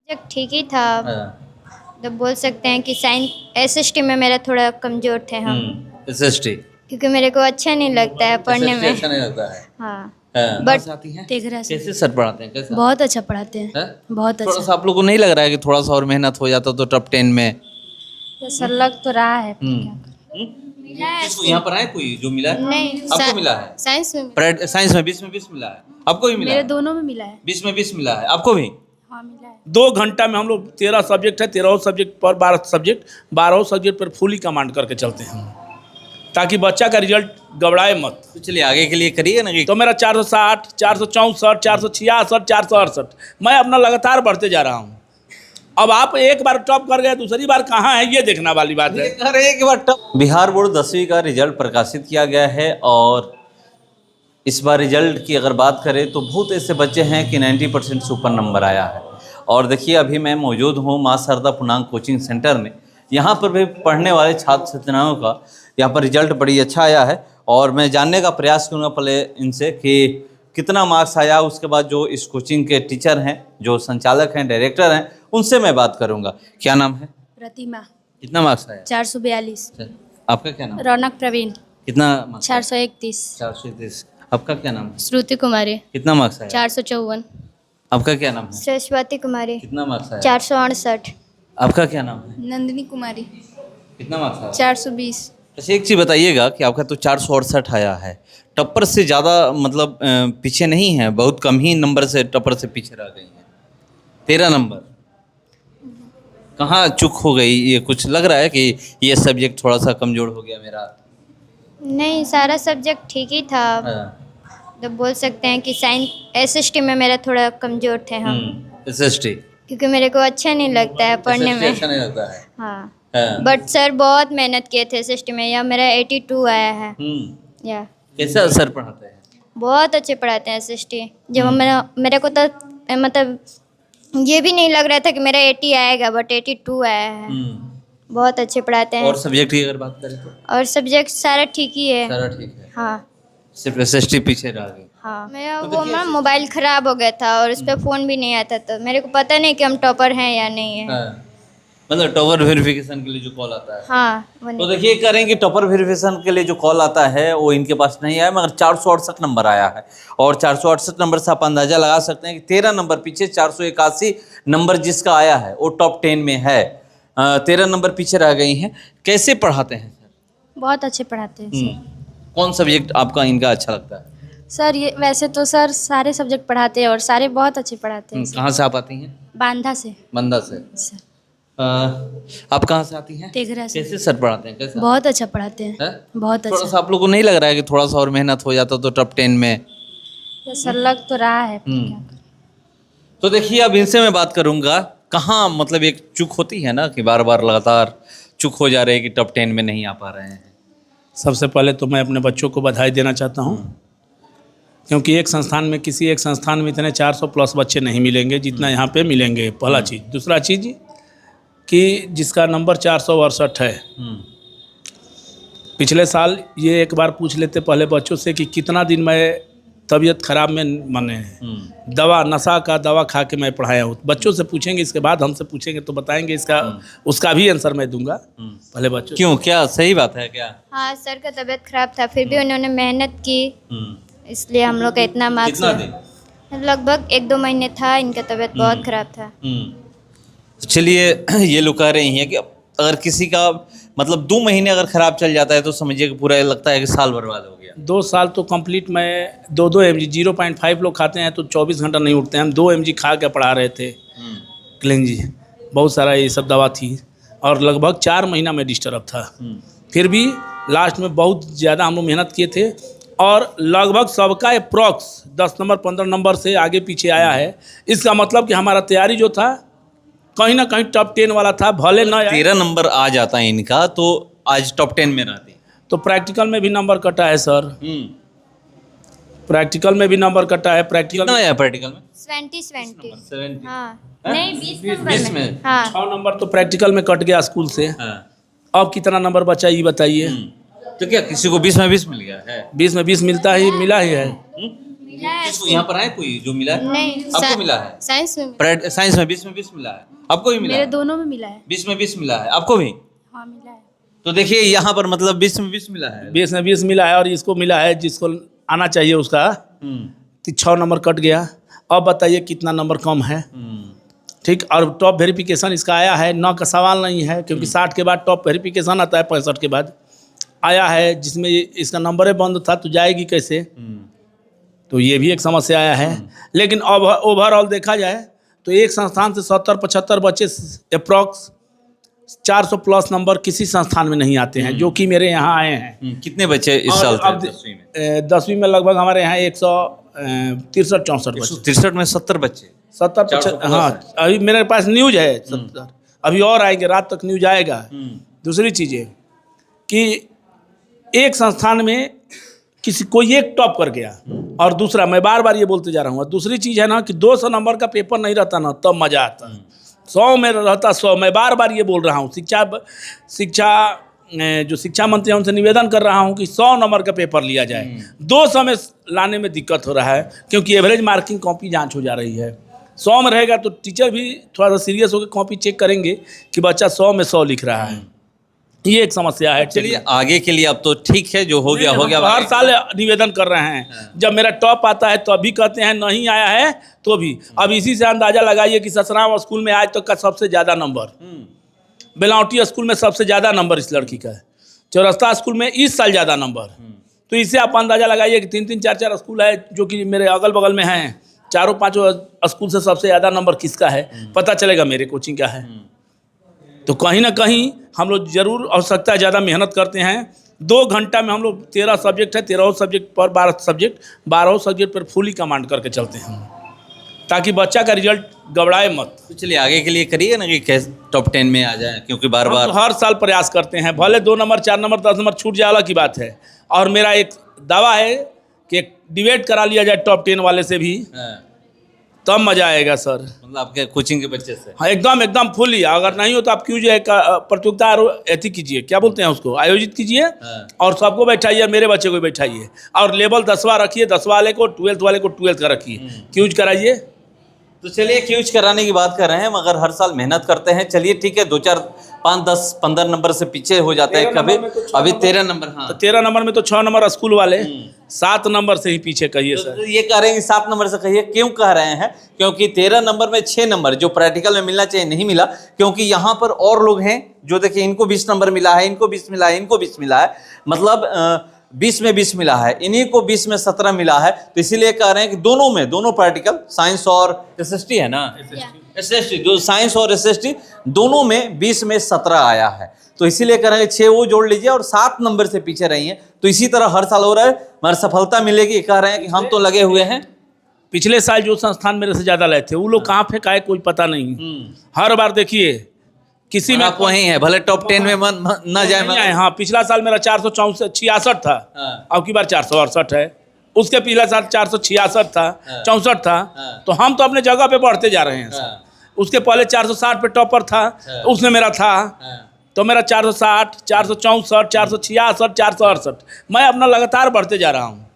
ठीक ही था। हाँ। तो बोल सकते हैं कि साइंस एसएसटी में मेरा थोड़ा कमजोर थे हम, एसएसटी क्योंकि मेरे को अच्छा नहीं लगता है पढ़ने में। अच्छा नहीं लगता है। हाँ हाँ, बट आती हैं तेघरा से कैसे सर पढ़ाते हैं कैसा बहुत अच्छा पढ़ाते हैं, है? बहुत थोड़ा अच्छा। सा आप लोग को नहीं लग रहा है कि थोड़ा सा और मेहनत हो जाता तो टॉप 10 में? तो सर लग तो रहा है। किसको यहाँ पर आए कोई जो मिला है? नहीं, आपको मिला है? साइंस में साइंस में 20 में 20 मिला है, आपको भी मिला मेरे है? दोनों में मिला है। 20 में 20 मिला है, आपको भी? हाँ मिला है। 2 घंटा में हम लोग 13 सब्जेक्ट है, 13 सब्जेक्ट पर 12 सब्जेक्ट पर फुली कमांड करके चलते हैं, ताकि बच्चा का रिजल्ट गड़बड़ाए मत। तो चलिए आगे के लिए करिए ना कि तो मेरा 460, 464, 466, 468, मैं अपना लगातार बढ़ते जा रहा हूँ। अब आप एक बार टॉप कर गए, दूसरी बार कहाँ है ये देखना वाली बात है। एक बार बिहार बोर्ड 10वीं का रिजल्ट प्रकाशित किया गया है और इस बार रिजल्ट की अगर बात करें तो बहुत ऐसे बच्चे हैं कि 90% से ऊपर नंबर आया है। और देखिए अभी मैं मौजूद हूँ माँ शारदा पूर्णांक कोचिंग सेंटर में। यहाँ पर भी पढ़ने वाले छात्र छात्राओं का यहाँ पर रिजल्ट बड़ी अच्छा आया है और मैं जानने का प्रयास करूँगा पहले इनसे कि कितना मार्क्स आया, उसके बाद जो इस कोचिंग के टीचर हैं, जो संचालक हैं, डायरेक्टर हैं, उनसे मैं बात करूँगा। क्या नाम है? प्रतिमा। कितना मार्क्स आया? 442। आपका क्या नाम है? रौनक प्रवीण। कितना मार्क्स? 431। 430। आपका क्या नाम है? श्रुति कुमारी। कितना मार्क्स आया? 454। आपका क्या नाम है? सरस्वती कुमारी कितना मार्क्स आया? 468। आपका क्या नाम है? नंदिनी कुमारी। कितना मार्क्स आया? 420। अच्छा एक चीज़ बताइएगा कि आपका तो 468 आया है, टप्पर से ज़्यादा मतलब पीछे नहीं है, बहुत कम ही नंबर से टप्पर से पीछे रह गई हैं। 13 नंबर कहाँ चूक हो गई? ये कुछ लग रहा है कि ये सब्जेक्ट थोड़ा सा कमज़ोर हो गया मेरा? नहीं, सारा सब्जेक्ट ठीक ही था। तो बोल सकते हैं कि साइंस एसएसटी में मेरा थोड़ा कमजोर थे हम, एसएसटी क्योंकि मेरे को अच्छा नहीं लगता है पढ़ने में। अच्छा नहीं लगता है। हाँ हाँ। बट सर बहुत मेहनत किए थे एसएसटी में, या मेरा 82 आया है। या कैसा सर पढ़ाते हैं? बहुत अच्छे पढ़ाते हैं एसएसटी। जब मेरे को तो मतलब ये भी नहीं लग रहा था कि मेरा 80 आएगा, बट 82 आया है। बहुत अच्छे पढ़ाते हैं। और सब्जेक्ट की अगर बात करें तो? और सब्जेक्ट सारा ठीक ही है। सारा ठीक है, हाँ सिर्फ एसएसटी पीछे रह गई। हाँ, मेरा वो ना मोबाइल ख़राब हो गया था और उस पर फ़ोन भी नहीं आता था, मेरे को पता नहीं कि हम टॉपर हैं या नहीं है। हाँ। मतलब टॉपर वेरिफिकेशन के लिए जो कॉल आता है। हाँ वो तो नहीं। देखिए करें कि टॉपर वेरिफिकेशन के लिए जो कॉल आता है वो इनके पास नहीं आया, मगर 468 नंबर आया है। और 468 नंबर से आप अंदाज़ा लगा सकते हैं कि 13 नंबर पीछे 481 नंबर जिसका आया है वो टॉप 10 में है। 13 नंबर पीछे रह गई हैं। कैसे पढ़ाते हैं सर? बहुत अच्छे पढ़ाते हैं सर। कौन सब्जेक्ट आपका इनका अच्छा लगता है? सर ये वैसे तो सर सारे सब्जेक्ट पढ़ाते हैं और सारे बहुत अच्छे पढ़ाते हैं। कहाँ से आप आती हैं? बांधा से। बंदा से। सर आप कहाँ से आती हैं? तेघरा से। कैसे सर पढ़ाते हैं कैसा? बहुत अच्छा पढ़ाते हैं, है? बहुत थोड़ा अच्छा। सा आप लोग को नहीं लग रहा है कि थोड़ा सा और मेहनत हो जाता तो टॉप 10 में? तो सर लग तो रहा है। तो देखिए अब इनसे मैं बात करूंगा, कहाँ मतलब एक चूक होती है ना कि बार बार लगातार चूक हो जा रहे हैं कि टॉप 10 में नहीं आ पा रहे हैं। सबसे पहले तो मैं अपने बच्चों को बधाई देना चाहता हूँ, क्योंकि किसी एक संस्थान में इतने 400 प्लस बच्चे नहीं मिलेंगे जितना यहाँ पे मिलेंगे, पहला चीज़। दूसरा चीज़ कि जिसका नंबर 468 है, पिछले साल ये एक बार पूछ लेते पहले बच्चों से कि कितना दिन मैं तबीयत खराब में मने दवा नशा का दवा खा के मैं पढ़ाया हूँ। बच्चों से पूछेंगे, इसके बाद हमसे पूछेंगे तो बताएंगे, इसका उसका भी आंसर मैं दूंगा। पहले बच्चों क्यों, क्या सही बात है क्या? हाँ, सर का तबीयत खराब था, फिर भी उन्होंने मेहनत की, इसलिए हम लोग का इतना मार्क्स कितना दिन? लगभग 1-2 महीने था इनका तबीयत बहुत खराब था। तो चलिए ये लोग कह रही हैं कि अगर किसी का मतलब 2 महीने अगर ख़राब चल जाता है तो समझिए कि पूरा लगता है कि साल बर्बाद हो गया। 2 साल तो कंप्लीट मैं 2 mg 0.5 लोग खाते हैं तो 24 घंटा नहीं उठते हैं। हम 2 mg खा के पढ़ा रहे थे क्लेंजी, बहुत सारा ये सब दवा थी और लगभग 4 महीना में डिस्टर्ब था। फिर भी लास्ट में बहुत ज़्यादा हम लोग मेहनत किए थे और लगभग सबका अप्रॉक्स 10 नंबर 15 नंबर से आगे पीछे आया है। इसका मतलब कि हमारा तैयारी जो था कहीं ना कहीं टॉप 10 वाला था, भले ना 13 नंबर आ जाता है इनका तो आज टॉप 10 में रहती। तो प्रैक्टिकल में भी नंबर कटा है सर, प्रैक्टिकल में भी नंबर कटा है। प्रैक्टिकल कितना आया प्रैक्टिकल में? 20 हाँ हाँ? नहीं 20 20 नंबर में? हाँ 6 नंबर तो प्रैक्टिकल में कट गया स्कूल से। हाँ। अब कितना नंबर बचा ये बताइए। तो क्या किसी को 20 में 20 मिल गया है? 20 में 20 मिला ही है। किसको यहाँ पर है कोई जो मिला है? नहीं आपको मिला है? साइंस में मिला। साइंस में 20 में 20 मिला है, आपको भी मिला मेरे है? दोनों में मिला है। 20 में 20 मिला है, आपको भी? हाँ मिला है। तो देखिए यहाँ पर मतलब 20 में 20 मिला है। 20 में 20 मिला है और इसको मिला है जिसको आना चाहिए उसका 6 नंबर कट गया। अब बताइए कितना नंबर कम है। ठीक, और टॉप वेरिफिकेशन इसका आया है, 9 का सवाल नहीं है क्योंकि 60 के बाद टॉप वेरिफिकेशन आता है, 65 के बाद आया है, जिसमें इसका नंबर ही बंद था तो जाएगी कैसे। तो ये भी एक समस्या आया है। लेकिन अब ओवरऑल देखा जाए तो एक संस्थान से 70-75 बच्चे अप्रॉक्स 400 प्लस नंबर किसी संस्थान में नहीं आते हैं, जो कि मेरे यहाँ आए हैं। कितने बच्चे इस और साल थे अब 10वीं में? 10वीं में लगभग हमारे यहाँ 163-64 बच्चे। 163 में 70 बच्चे। 70 हाँ, अभी मेरे पास न्यूज है 70, अभी और आएंगे, रात तक न्यूज आएगा। दूसरी चीज़ है कि एक संस्थान में कोई एक टॉप कर गया, और दूसरा, मैं बार बार ये बोलते जा रहा हूँ, दूसरी चीज़ है ना कि 200 नंबर का पेपर नहीं रहता ना तब मज़ा आता, 100 में रहता 100। मैं बार बार ये बोल रहा हूँ, जो शिक्षा मंत्री है उनसे निवेदन कर रहा हूँ कि 100 नंबर का पेपर लिया जाए। 200 में लाने में दिक्कत हो रहा है क्योंकि एवरेज मार्किंग कॉपी जांच हो जा रही है। 100 में रहेगा तो टीचर भी थोड़ा सा सीरियस होकर कॉपी चेक करेंगे कि बच्चा 100 में 100 लिख रहा है। ये एक समस्या है। चलिए आगे के लिए अब तो ठीक है, जो हो गया हो गया। हर साल निवेदन कर रहे हैं, जब मेरा टॉप आता है तो अभी कहते हैं नहीं आया है तो भी। अब इसी से अंदाजा लगाइए कि ससराम स्कूल में आज तक का सबसे ज़्यादा नंबर, बेलावटी स्कूल में सबसे ज़्यादा नंबर इस लड़की का है, चौरस्ता स्कूल में इस साल ज़्यादा नंबर। तो इससे आप अंदाजा लगाइए कि 3-3, 4-4 स्कूल है जो कि मेरे अगल बगल में हैं, 4-5 स्कूल से सबसे ज़्यादा नंबर किसका है पता चलेगा मेरे कोचिंग का है। तो कहीं ना कहीं हम लोग जरूर आवश्यकता ज़्यादा मेहनत करते हैं। 2 घंटा में हम लोग 13 सब्जेक्ट है, 13 सब्जेक्ट पर 12 सब्जेक्ट पर फुली कमांड करके चलते हैं ताकि बच्चा का रिजल्ट गड़बड़ाए मत। तो चलिए आगे के लिए करिए ना कि कैसे टॉप 10 में आ जाए, क्योंकि बार बार तो हर साल प्रयास करते हैं, भले 2 नंबर 4 नंबर 10 नंबर छूट जाए अलग की बात है। और मेरा एक दावा है कि एक डिबेट करा लिया जाए टॉप 10 वाले से भी, तब मजा आएगा सर। मतलब आपके कोचिंग के बच्चे से? हाँ एकदम फुली। अगर नहीं हो तो आप क्यों जो है प्रतियोगिता एथी कीजिए, क्या बोलते हैं उसको, आयोजित कीजिए और सबको बैठाइए, मेरे बच्चे को बैठाइए और लेवल 10वां रखिए, 10 वाले को, 12th वाले को 12th का रखिए, क्यूज कराइए। तो चलिए क्यूज कराने की बात कर रहे हैं, मगर हर साल मेहनत करते हैं। चलिए ठीक है, 2, 4, 5, 10, 15 नंबर से पीछे हो जाते हैं कभी। अभी 13 नंबर। हाँ, तो 13 नंबर में तो 6 नंबर स्कूल वाले, 7 नंबर से ही पीछे कहिए सर। तो ये कह रहे हैं कि 7 नंबर से कहिए, क्यों कह रहे हैं? क्योंकि 13 नंबर में 6 नंबर जो प्रैक्टिकल में मिलना चाहिए नहीं मिला, क्योंकि यहाँ पर और लोग हैं जो देखिए इनको 20 नंबर मिला है, इनको 20 मिला है, इनको 20 मिला है, मतलब 20 में 20 मिला है, इन्हीं को 20 में 17 मिला है। तो इसीलिए कह रहे हैं कि दोनों प्रैक्टिकल, साइंस और एसएसटी है ना, एसएसटी जो साइंस और एसएसटी दोनों में 20 में 17 आया है। तो इसीलिए कह रहे हैं 6 वो जोड़ लीजिए और 7 नंबर से पीछे रहिए। तो इसी तरह हर साल हो रहा है, मगर सफलता मिलेगी। कह रहे हैं कि हम तो लगे हुए हैं। पिछले साल जो संस्थान मेरे से ज़्यादा लाए थे वो लोग कहाँ फेंकाए कोई पता नहीं। हर बार देखिए किसी में वही है, भले टॉप 10 में न जाए मगर। हाँ, पिछला साल मेरा 466 था, अब की बार 468 है। उसके पिछला साल 466 था, 64 था। तो हम तो अपने जगह पे बढ़ते जा रहे हैं। उसके पहले 460 पे टॉपर था, उसमें मेरा था, तो मेरा 460, 464, 466, 468, मैं अपना लगातार बढ़ते जा रहा हूँ।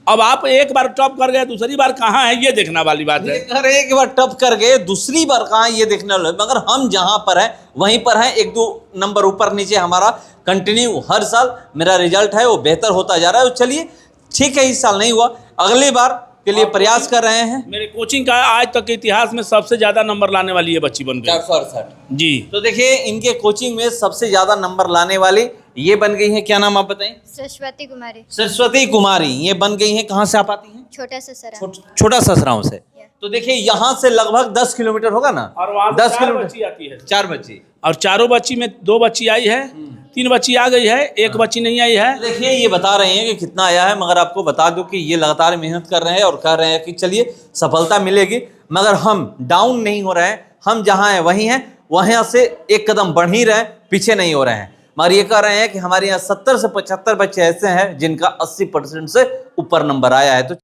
अब आप एक बार टॉप कर गए, दूसरी बार कहाँ है ये देखना वाली बात है। अरे एक बार टॉप कर गए, दूसरी बार कहाँ ये देखने वाले, मगर हम जहाँ पर हैं वहीं पर हैं। 1-2 नंबर ऊपर नीचे हमारा कंटिन्यू हर साल मेरा रिजल्ट है वो बेहतर होता जा रहा है। चलिए ठीक है, इस साल नहीं हुआ, अगली बार के लिए प्रयास कर रहे हैं। मेरे कोचिंग का आज तक के इतिहास में सबसे ज्यादा नंबर लाने वाली ये बच्ची बन गई 468 जी। तो देखिए इनके कोचिंग में सबसे ज्यादा नंबर लाने वाली ये बन गई है। क्या नाम आप बताएं? सरस्वती कुमारी। सरस्वती कुमारी ये बन गई हैं। कहाँ से आप आती हैं? छोटा सा सरा। छोटा ससराओं से। तो देखिए यहाँ से लगभग 10 किलोमीटर होगा ना, और वहाँ 10 4 किलोमीटर बच्ची आती है, 4 बच्ची, और 4 बच्ची में 2 बच्ची आई है, 3 बच्ची आ गई है, 1 बच्ची नहीं आई है। देखिए ये बता रहे हैं कि कितना आया है, मगर आपको बता दूं कि ये लगातार मेहनत कर रहे हैं और कह रहे हैं कि चलिए सफलता मिलेगी, मगर हम डाउन नहीं हो रहे हैं। हम जहाँ हैं वहीं हैं, वहाँ से एक कदम बढ़ ही रहे हैं, पीछे नहीं हो रहे हैं। मगर ये कह रहे हैं कि हमारे यहाँ 70 से 75 बच्चे ऐसे हैं जिनका 80% से ऊपर नंबर आया है। तो